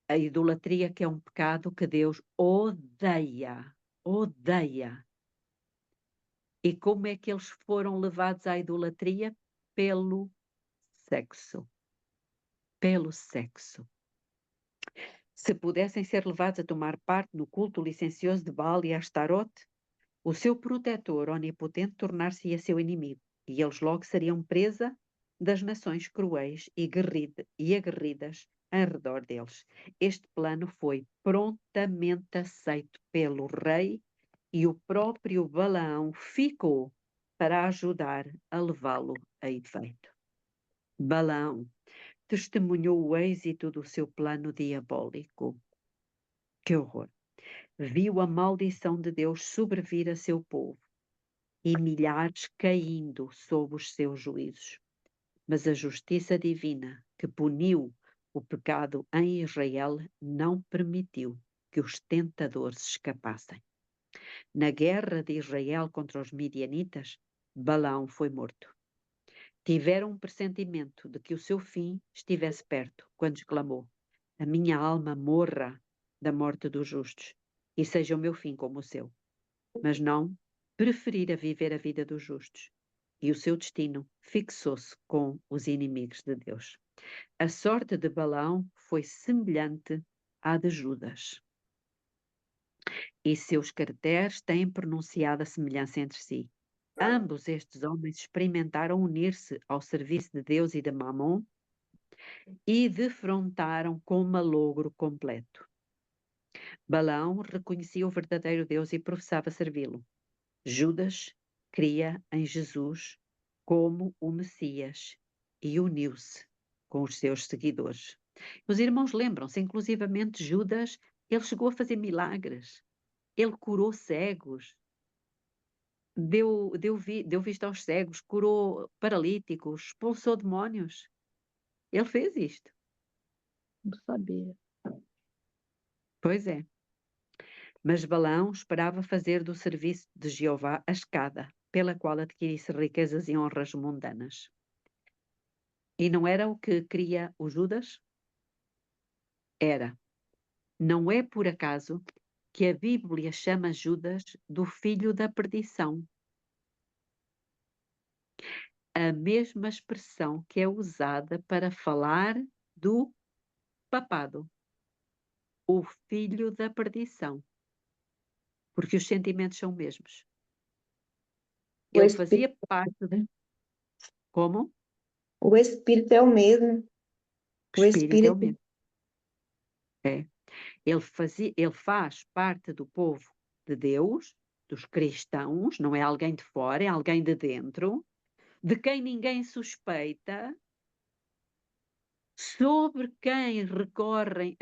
A idolatria que é um pecado que Deus odeia. Odeia. E como é que eles foram levados à idolatria? Pelo sexo. Pelo sexo. Se pudessem ser levados a tomar parte no culto licencioso de Baal e Astarote, o seu protetor onipotente tornar-se-ia seu inimigo, e eles logo seriam presa das nações cruéis e aguerridas em redor deles. Este plano foi prontamente aceito pelo rei e o próprio Balaão ficou para ajudar a levá-lo a efeito. Balaão testemunhou o êxito do seu plano diabólico. Que horror! Viu a maldição de Deus sobrevir a seu povo e milhares caindo sob os seus juízos. Mas a justiça divina que puniu o pecado em Israel não permitiu que os tentadores escapassem. Na guerra de Israel contra os midianitas, Balaão foi morto. Tiveram um pressentimento de que o seu fim estivesse perto, quando exclamou: a minha alma morra da morte dos justos, e seja o meu fim como o seu. Mas não, preferira viver a vida dos justos, e o seu destino fixou-se com os inimigos de Deus. A sorte de Balaão foi semelhante à de Judas. E seus caracteres têm pronunciado a semelhança entre si. Ambos estes homens experimentaram unir-se ao serviço de Deus e de Mamon e defrontaram com malogro completo. Balaão reconhecia o verdadeiro Deus e professava servi-lo. Judas cria em Jesus como o Messias e uniu-se com os seus seguidores. Os irmãos lembram-se, inclusivamente Judas, ele chegou a fazer milagres. Ele curou cegos, deu vista aos cegos, curou paralíticos, expulsou demónios. Ele fez isto. Não sabia. Pois é. Mas Balaão esperava fazer do serviço de Jeová a escada, pela qual adquirisse riquezas e honras mundanas. E não era o que queria o Judas? Era. Não é por acaso que a Bíblia chama Judas do filho da perdição. A mesma expressão que é usada para falar do papado. O filho da perdição. Porque os sentimentos são os mesmos. Ele fazia parte de... Como? O espírito é o mesmo. O espírito é o mesmo. É. Ele faz parte do povo de Deus, dos cristãos, não é alguém de fora, é alguém de dentro, de quem ninguém suspeita, sobre quem recorrem,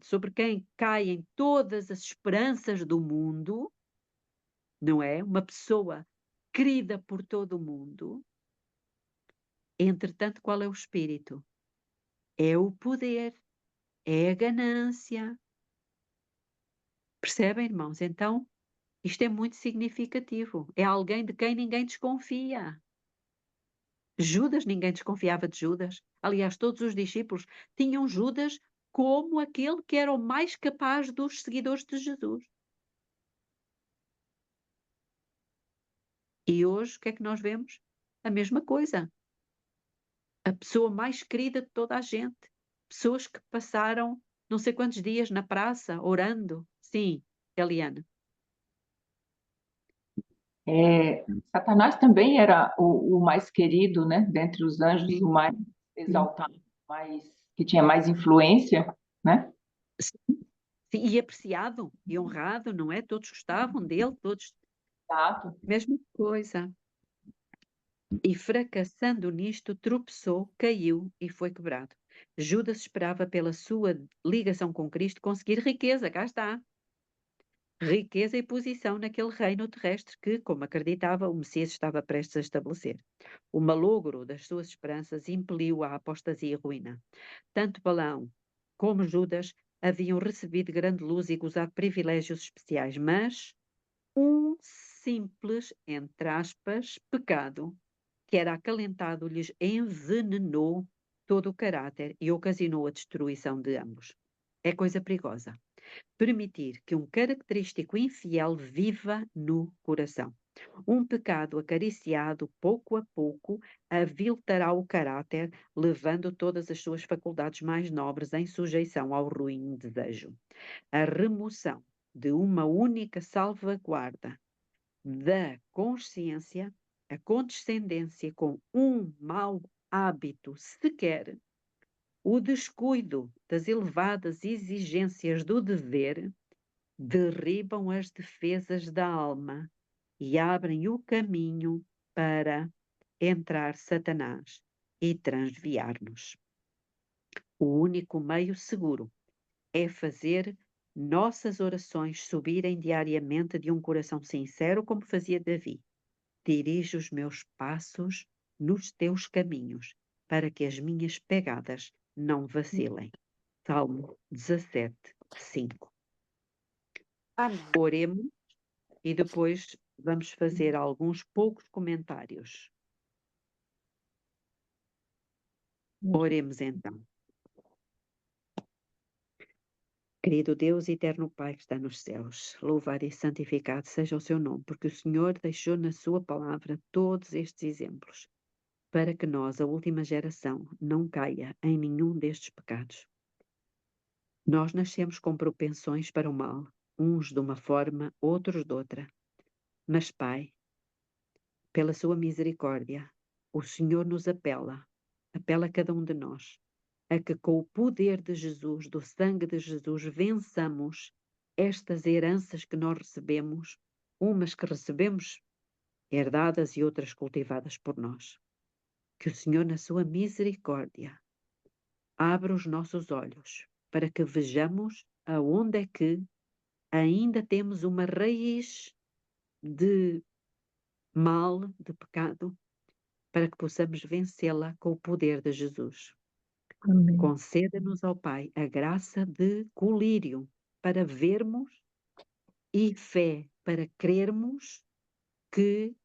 sobre quem caem todas as esperanças do mundo, não é? Uma pessoa querida por todo o mundo. Entretanto, qual é o espírito? É o poder, é a ganância. Percebem, irmãos? Então, isto é muito significativo. É alguém de quem ninguém desconfia. Judas, ninguém desconfiava de Judas. Aliás, todos os discípulos tinham Judas como aquele que era o mais capaz dos seguidores de Jesus. E hoje, o que é que nós vemos? A mesma coisa. A pessoa mais querida de toda a gente. Pessoas que passaram não sei quantos dias na praça orando. Sim, Eliane. Satanás também era o mais querido, né? Dentre os anjos, Sim, o mais exaltado, que tinha mais influência, né? sim, sim, e apreciado e honrado, não é? Todos gostavam dele, todos. Exato. Mesma coisa. E fracassando nisto, tropeçou, caiu e foi quebrado. Judas esperava, pela sua ligação com Cristo, conseguir riqueza, cá está. Riqueza e posição naquele reino terrestre que, como acreditava, o Messias estava prestes a estabelecer. O malogro das suas esperanças impeliu à apostasia e ruína. Tanto Balaão como Judas haviam recebido grande luz e gozado privilégios especiais, mas um simples, entre aspas, pecado que era acalentado lhes envenenou todo o caráter e ocasionou a destruição de ambos. É coisa perigosa. Permitir que um característico infiel viva no coração. Um pecado acariciado pouco a pouco aviltará o caráter, levando todas as suas faculdades mais nobres em sujeição ao ruim desejo. A remoção de uma única salvaguarda da consciência, a condescendência com um mau hábito sequer, o descuido das elevadas exigências do dever, derribam as defesas da alma e abrem o caminho para entrar Satanás e transviar-nos. O único meio seguro é fazer nossas orações subirem diariamente de um coração sincero, como fazia Davi. Dirige os meus passos nos teus caminhos, para que as minhas pegadas não vacilem. Salmo 17, 5. Amém. Oremos e depois vamos fazer alguns poucos comentários. Oremos então. Querido Deus e eterno Pai que está nos céus, louvado e santificado seja o seu nome, porque o Senhor deixou na sua palavra todos estes exemplos, para que nós, a última geração, não caia em nenhum destes pecados. Nós nascemos com propensões para o mal, uns de uma forma, outros de outra. Mas, Pai, pela sua misericórdia, o Senhor nos apela a cada um de nós, a que com o poder de Jesus, do sangue de Jesus, vençamos estas heranças que nós recebemos, umas que recebemos herdadas e outras cultivadas por nós. Que o Senhor, na sua misericórdia, abra os nossos olhos para que vejamos aonde é que ainda temos uma raiz de mal, de pecado, para que possamos vencê-la com o poder de Jesus. Amém. Conceda-nos, ó Pai, a graça de colírio para vermos e fé para crermos que,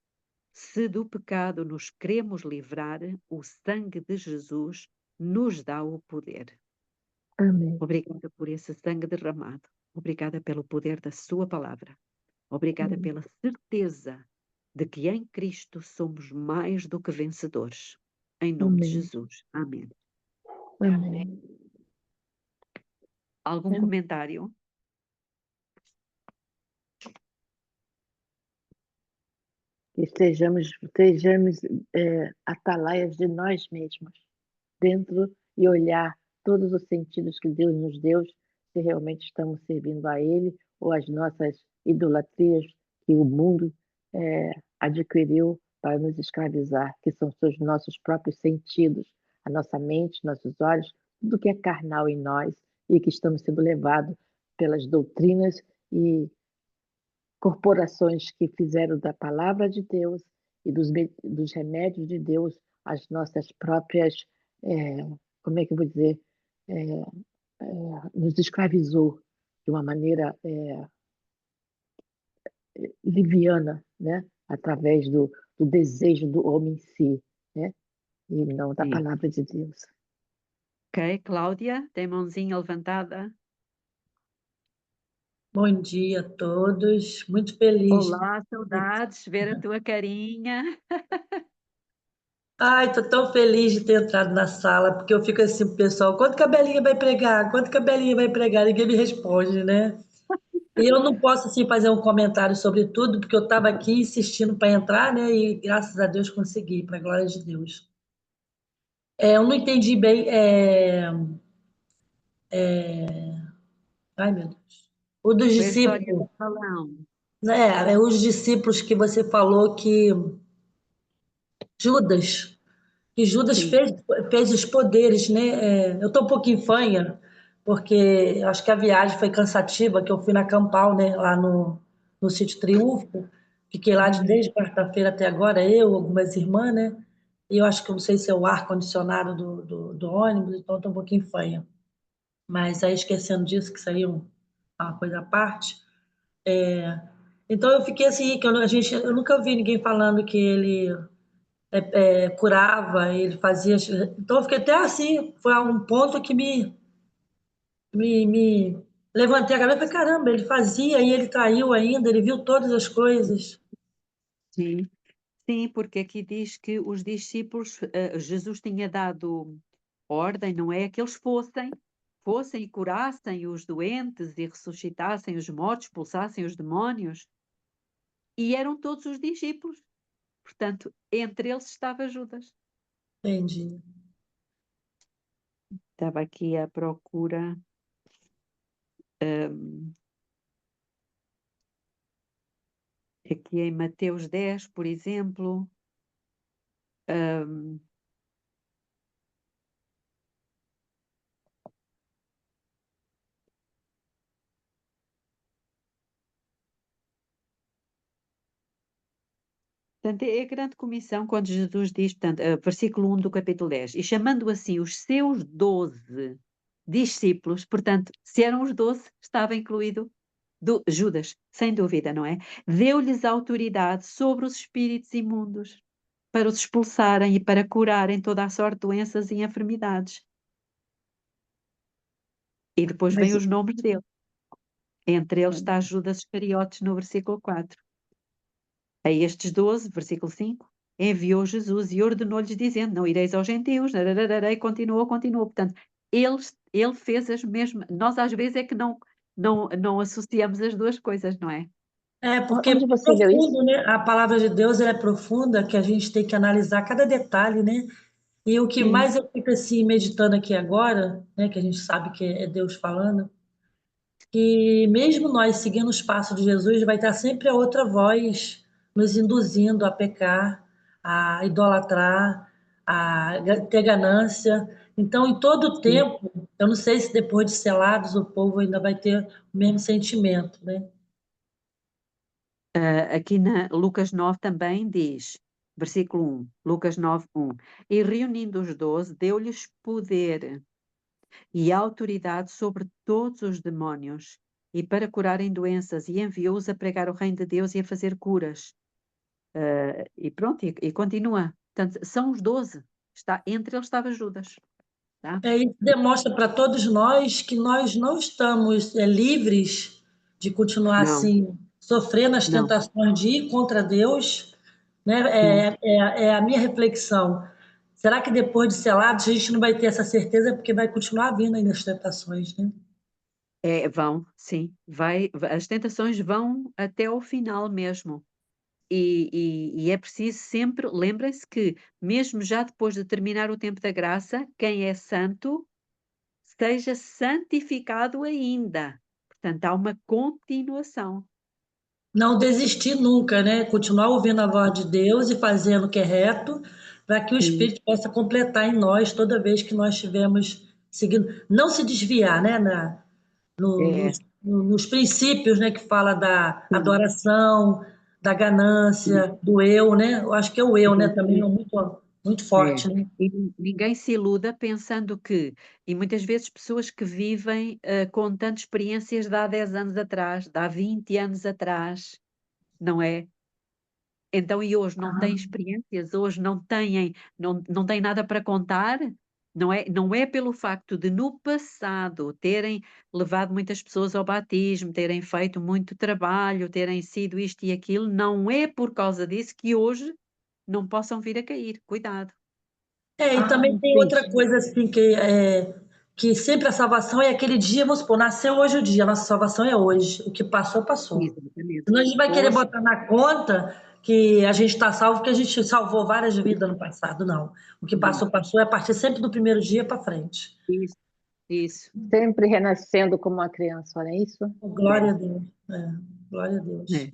se do pecado nos queremos livrar, o sangue de Jesus nos dá o poder. Amém. Obrigada por esse sangue derramado. Obrigada pelo poder da sua palavra. Obrigada pela certeza de que em Cristo somos mais do que vencedores. Em nome de Amém. Jesus. Amém. Amém. Algum Amém. comentário? Que estejamos atalaias de nós mesmos, dentro e olhar todos os sentidos que Deus nos deu, se realmente estamos servindo a Ele ou as nossas idolatrias que o mundo adquiriu para nos escravizar, que são os nossos próprios sentidos, a nossa mente, nossos olhos, tudo que é carnal em nós e que estamos sendo levados pelas doutrinas e corporações que fizeram da palavra de Deus e dos remédios de Deus as nossas próprias, como é que eu vou dizer, nos escravizou de uma maneira liviana, né? Através do desejo do homem em si, né? E não da Sim. palavra de Deus. Ok, Cláudia, tem mãozinha levantada? Bom dia a todos. Muito feliz. Olá, saudades, ver a tua carinha. Ai, tô tão feliz de ter entrado na sala, porque eu fico assim, pessoal, quando que a Belinha vai pregar? Quando que a Belinha vai pregar? Ninguém me responde, né? E eu não posso, assim, fazer um comentário sobre tudo, porque eu estava aqui insistindo para entrar, né? E graças a Deus consegui, para a glória de Deus. Eu não entendi bem. Ai, meu Deus. O dos Foi a história discípulos, do salão. né? Os discípulos que você falou que Judas, que Judas Sim. fez os poderes, né? Eu estou um pouquinho fanha, porque acho que a viagem foi cansativa, que eu fui na Campal, né? Lá no Sítio Triunfo. Fiquei lá desde quarta-feira até agora, eu, algumas irmãs, né? E eu acho que eu não sei se é o ar-condicionado do ônibus, então estou um pouquinho fanha. Mas aí, esquecendo disso, que saiu uma coisa à parte. Então eu fiquei assim, que eu nunca vi ninguém falando que ele curava, ele fazia. Então eu fiquei até assim, foi um ponto que me levantei a cabeça e falei, caramba, ele fazia e ele traiu ainda, ele viu todas as coisas. Sim. Sim, porque aqui diz que os discípulos, Jesus tinha dado ordem, não é? Que eles fossem e curassem os doentes e ressuscitassem os mortos, expulsassem os demónios. E eram todos os discípulos. Portanto, entre eles estava Judas. Entendi. Estava aqui à procura. Aqui em Mateus 10, por exemplo. Portanto, é a grande comissão quando Jesus diz, portanto, versículo 1 do capítulo 10, e chamando assim os seus 12 discípulos, portanto, se eram os 12, estava incluído Judas, sem dúvida, não é? Deu-lhes autoridade sobre os espíritos imundos, para os expulsarem e para curarem toda a sorte de doenças e enfermidades. E depois Mas, vêm os nomes dele. Entre eles está Judas Iscariotes no versículo 4. A estes 12, versículo 5, enviou Jesus e ordenou-lhes dizendo, não ireis aos gentios, e continuou. Portanto, ele fez as mesmas, nós às vezes é que não associamos as duas coisas, não é? Porque é onde você leu isso? profundo, né? A palavra de Deus ela é profunda, que a gente tem que analisar cada detalhe, né? E o que Sim. mais eu fico assim meditando aqui agora, né, que a gente sabe que é Deus falando, que mesmo nós seguindo os passos de Jesus, vai estar sempre a outra voz nos induzindo a pecar, a idolatrar, ter ganância. Então, em todo o Sim. tempo, eu não sei se depois de selados o povo ainda vai ter o mesmo sentimento, né? Aqui na Lucas 9 também diz, versículo 1, Lucas 9, 1, e reunindo os 12, deu-lhes poder e autoridade sobre todos os demónios e para curarem doenças e enviou-os a pregar o reino de Deus e a fazer curas. E pronto, e continua. Portanto, são os 12. Entre eles estava Judas. Tá? Isso demonstra para todos nós que nós não estamos livres de continuar Não, assim, sofrendo as não, tentações de ir contra Deus, né? sim. É a minha reflexão. Será que depois de selados a gente não vai ter essa certeza porque vai continuar vindo ainda as tentações, né? Vão, sim. As tentações vão até ao final mesmo. E é preciso sempre, lembrem-se que, mesmo já depois de terminar o tempo da graça, quem é santo, seja santificado ainda. Portanto, há uma continuação. Não desistir nunca, né? Continuar ouvindo a voz de Deus e fazendo o que é reto, para que o Sim. Espírito possa completar em nós toda vez que nós estivermos seguindo. Não se desviar, né? No É, nos princípios, né, que fala da adoração, da ganância, do eu, né? Eu acho que é o eu, né, também é muito forte, né? E ninguém se iluda pensando que, e muitas vezes pessoas que vivem contando experiências de há 10 anos atrás, de há 20 anos atrás, não é? Então, e hoje não têm experiências, hoje não têm nada para contar, não é pelo facto de no passado terem levado muitas pessoas ao batismo, terem feito muito trabalho, terem sido isto e aquilo, não é por causa disso que hoje não possam vir a cair. Cuidado. E também tem outra coisa assim que sempre a salvação é aquele dia, vamos supor, nasceu hoje o dia, a nossa salvação é hoje, o que passou, passou. Exatamente. Senão a gente vai querer Hoje, botar na conta que a gente está salvo porque a gente salvou várias vidas no passado, não. O que passou, passou, é a partir sempre do primeiro dia para frente. isso. Sempre renascendo como uma criança, olha isso. Glória a Deus. Glória a Deus. É.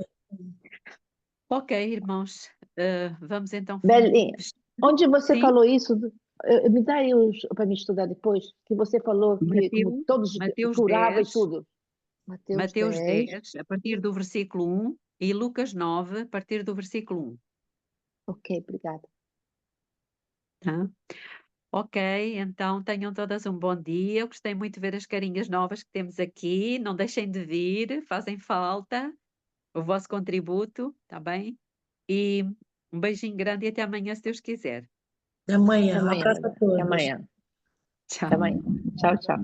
Ok, irmãos, vamos então. Belinha, onde você Sim. falou isso? Me dá aí para me estudar depois, que você falou que como todos curavam e tudo. Mateus 10, a partir do versículo 1, e Lucas 9, a partir do versículo 1. Ok, obrigada. Tá? Ok, então tenham todas um bom dia. Eu gostei muito de ver as carinhas novas que temos aqui. Não deixem de vir, fazem falta o vosso contributo, tá bem? E um beijinho grande e até amanhã, se Deus quiser. Até amanhã. Até Um amanhã. abraço a todos. Até amanhã. Tchau. Até amanhã. Tchau, tchau.